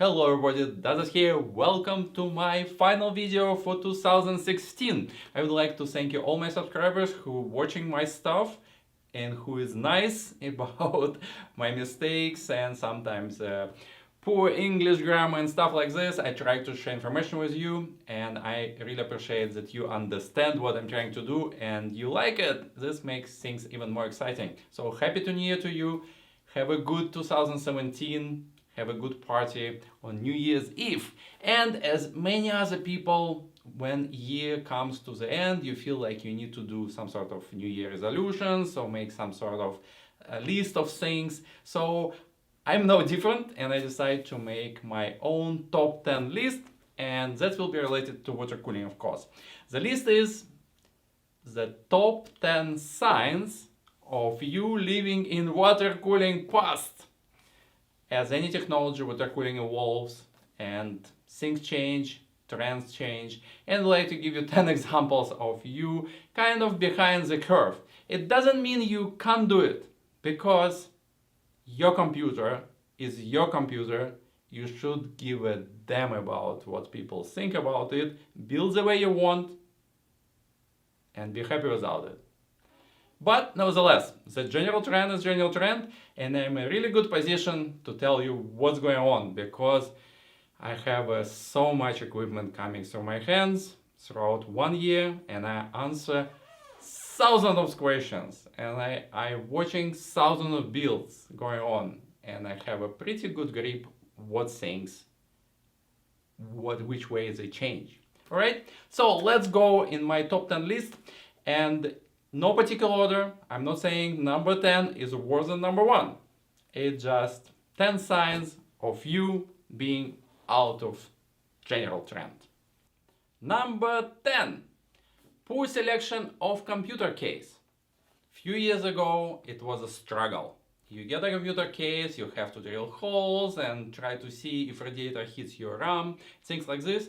Hello everybody, DazMode's here. Welcome to my final video for 2016. I would like to thank you all my subscribers who are watching my stuff and who is nice about my mistakes and sometimes poor English grammar and stuff like this. I try to share information with you and I really appreciate that you understand what I'm trying to do and you like it. This makes things even more exciting. So happy New Year to you. Have a good 2017. Have a good party on New Year's Eve. And as many other people, when year comes to the end, you feel like you need to do some sort of New Year resolutions or make some sort of list of things. So I'm no different and I decided to make my own top 10 list, and that will be related to water cooling, of course. The list is the top 10 signs of you living in water cooling past. As any technology, water cooling evolves and things change, trends change, and I'd like to give you 10 examples of you kind of behind the curve. It doesn't mean you can't do it, because your computer is your computer. You should give a damn about what people think about it, build the way you want, and be happy without it. But nevertheless, the general trend is general trend, and I'm in a really good position to tell you what's going on, because I have so much equipment coming through my hands throughout 1 year, and I answer thousands of questions, and I'm watching thousands of builds going on, and I have a pretty good grip what things, which way they change. All right, so let's go in my top 10 list, and no particular order. I'm not saying number 10 is worse than number 1. It's just 10 signs of you being out of general trend. Number 10. Poor selection of computer case. Few years ago, it was a struggle. You get a computer case, you have to drill holes and try to see if radiator hits your RAM, things like this.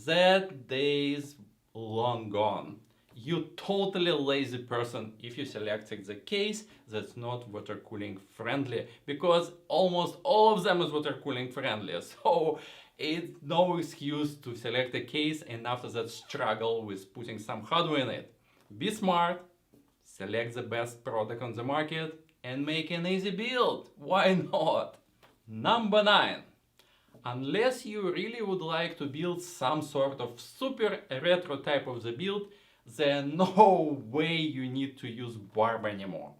That day's long gone. You totally lazy person if you selected the case that's not water cooling friendly, because almost all of them is water cooling friendly. So it's no excuse to select a case and after that struggle with putting some hardware in it. Be smart, select the best product on the market and make an easy build. Why not? Number 9. Unless you really would like to build some sort of super retro type of the build, there's no way you need to use barb anymore.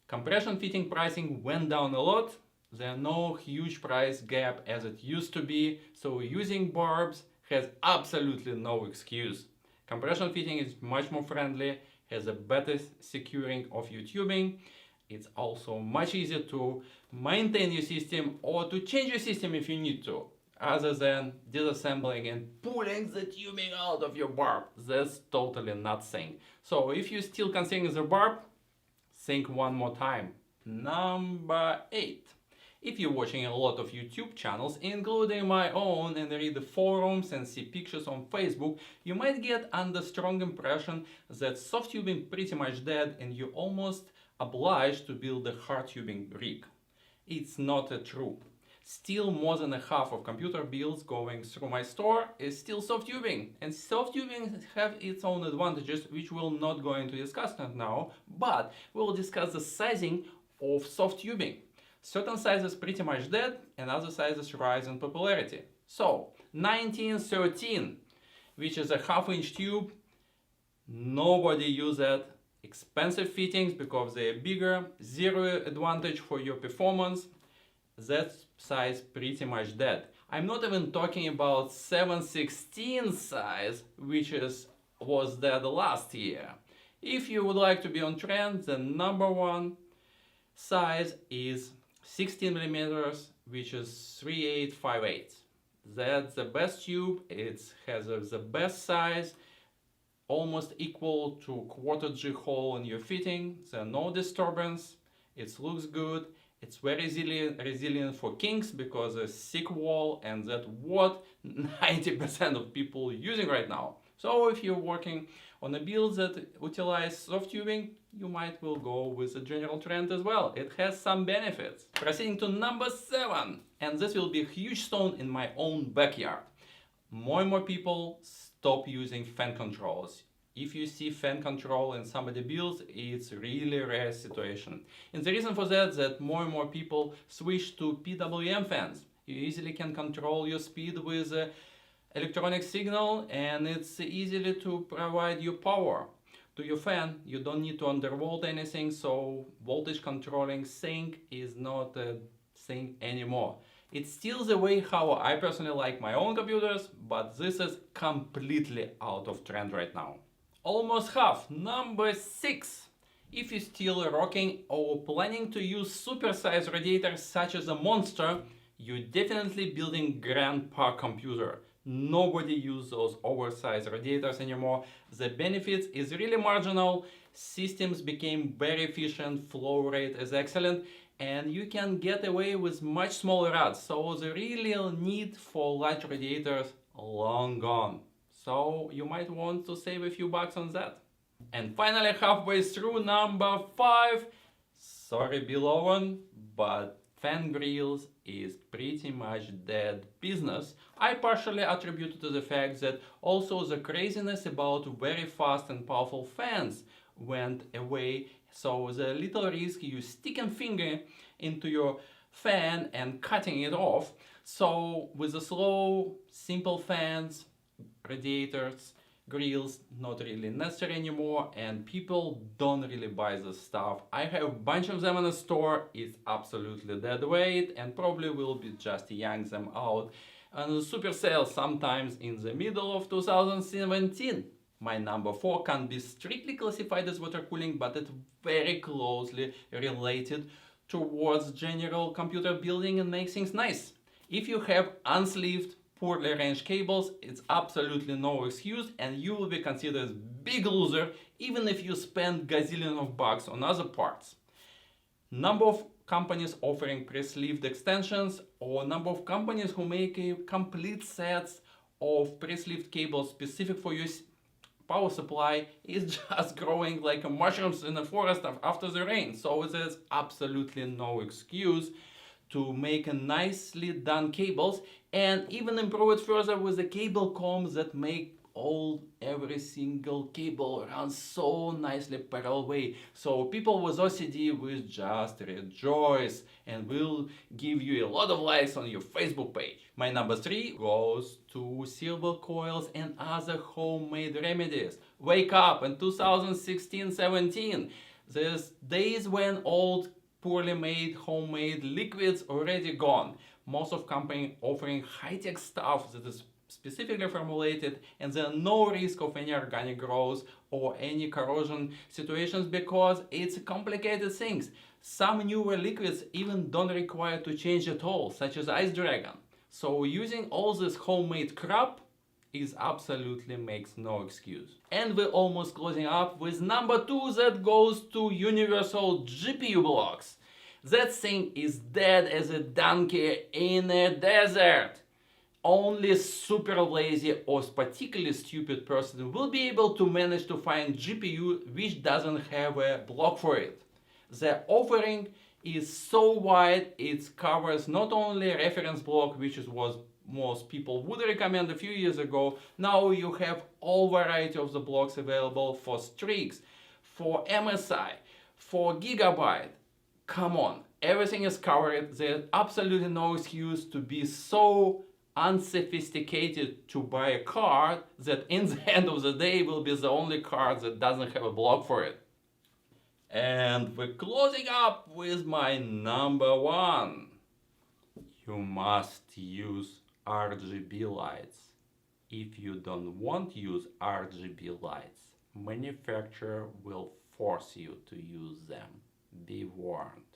Compression fitting pricing went down a lot. There's no huge price gap as it used to be, so using barbs has absolutely no excuse. Compression fitting is much more friendly, has a better securing of your tubing. It's also much easier to maintain your system or to change your system if you need to, other than disassembling and pulling the tubing out of your barb. That's totally nothing. So if you still considering the barb, think one more time. Number 8. If you're watching a lot of YouTube channels, including my own, and read the forums and see pictures on Facebook, you might get under strong impression that soft tubing pretty much dead and you're almost obliged to build a hard tubing rig. It's not true. Still, more than a half of computer builds going through my store is still soft tubing. And soft tubing have its own advantages, which we'll not going to discuss now, but we'll discuss the sizing of soft tubing. Certain sizes pretty much dead and other sizes rise in popularity. So 1913, which is a half-inch tube, nobody uses that. Expensive fittings because they're bigger, zero advantage for your performance. That size pretty much dead. I'm not even talking about 7/16 size, which was dead last year. If you would like to be on trend, the number 1 size is 16 millimeters, which is 3/8/5/8. That's the best tube. It has the best size, almost equal to quarter G hole in your fitting. There's no disturbance. It looks good. It's very resilient for kinks because a thick wall, and that's what 90% of people using right now. So if you're working on a build that utilize soft tubing, you might will go with a general trend as well. It has some benefits. Proceeding to number 7, and this will be a huge stone in my own backyard. More and more people stop using fan controls. If you see fan control in somebody builds, it's really rare situation. And the reason for that is that more and more people switch to PWM fans. You easily can control your speed with electronic signal, and it's easily to provide you power to your fan. You don't need to undervolt anything, so voltage controlling thing is not a thing anymore. It's still the way how I personally like my own computers, but this is completely out of trend right now. Almost half. Number 6. If you're still rocking or planning to use supersized radiators such as a Monster, you're definitely building grandpa computer. Nobody uses those oversized radiators anymore. The benefits is really marginal. Systems became very efficient, flow rate is excellent, and you can get away with much smaller rods. So the real need for large radiators long gone. So you might want to save a few bucks on that. And finally, halfway through, number 5. Sorry, below one, but fan grills is pretty much dead business. I partially attribute it to the fact that also the craziness about very fast and powerful fans went away. So the little risk you stick a finger into your fan and cutting it off. So with the slow, simple fans, radiators, grills not really necessary anymore, and people don't really buy this stuff. I have a bunch of them in the store. It's absolutely dead weight, and probably will be just yank them out on the super sale sometimes in the middle of 2017. My number 4 can be strictly classified as water cooling, but it's very closely related towards general computer building and make things nice. If you have unsleeved, poorly arranged cables, it's absolutely no excuse, and you will be considered as big loser even if you spend gazillion of bucks on other parts. Number of companies offering pre-sleeved extensions, or number of companies who make a complete sets of pre-sleeved cables specific for your power supply is just growing like mushrooms in the forest after the rain. So there's absolutely no excuse to make a nicely done cables, and even improve it further with the cable combs that make every single cable run so nicely parallel way. So people with OCD will just rejoice and will give you a lot of likes on your Facebook page. My number 3 goes to silver coils and other homemade remedies. Wake up in 2016-17. There's days when old poorly made homemade liquids already gone. Most of companies offering high-tech stuff that is specifically formulated, and there are no risk of any organic growth or any corrosion situations because it's complicated things. Some newer liquids even don't require to change at all, such as Ice Dragon. So using all this homemade crap is absolutely makes no excuse. And we're almost closing up with number 2 that goes to universal GPU blocks. That thing is dead as a donkey in a desert. Only super lazy or particularly stupid person will be able to manage to find GPU which doesn't have a block for it. The offering is so wide, it covers not only a reference block, which is what most people would recommend a few years ago. Now you have all variety of the blocks available for Strix, for MSI, for Gigabyte. Come on, everything is covered. There's absolutely no excuse to be so unsophisticated to buy a card that in the end of the day will be the only card that doesn't have a block for it. And we're closing up with my number 1. You must use RGB lights. If you don't want to use RGB lights, manufacturer will force you to use them. Be warned.